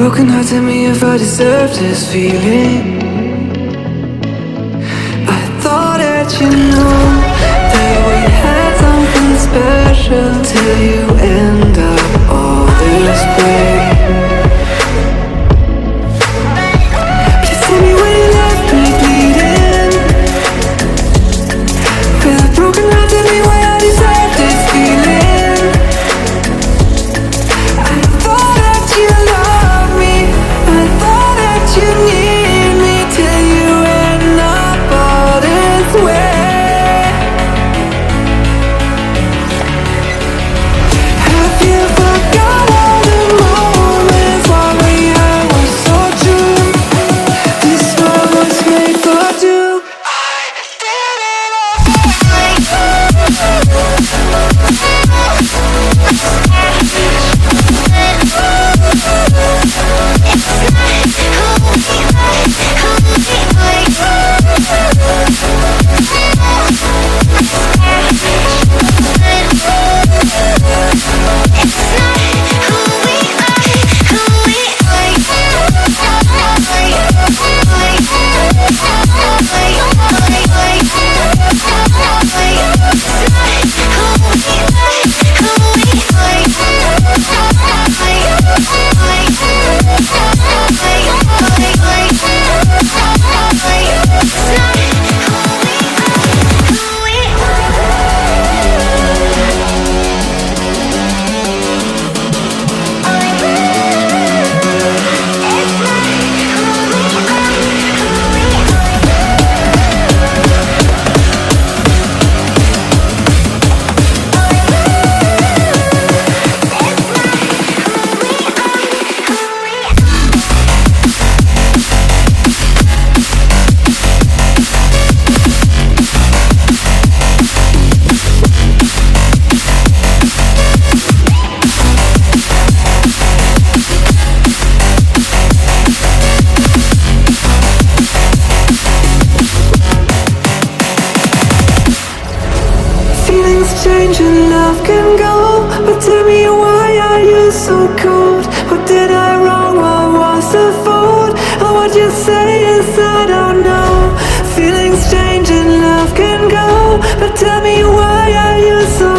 broken heart, tell me if I deserve this feeling. I thought that you knew that we had something special till you end up all this way. Please tell me when you left me bleeding. With a broken heart, tell me why I deserve this feeling. I thought that you loved me, I thought that you need me till you end up all this way. Have you forgot all the moments while we had was so true? This world was made for two. I did it change and love can go, but tell me why are you so cold? What did I wrong? What was the fault? Or what you say is I don't know. Feelings change and love can go, but tell me why are you so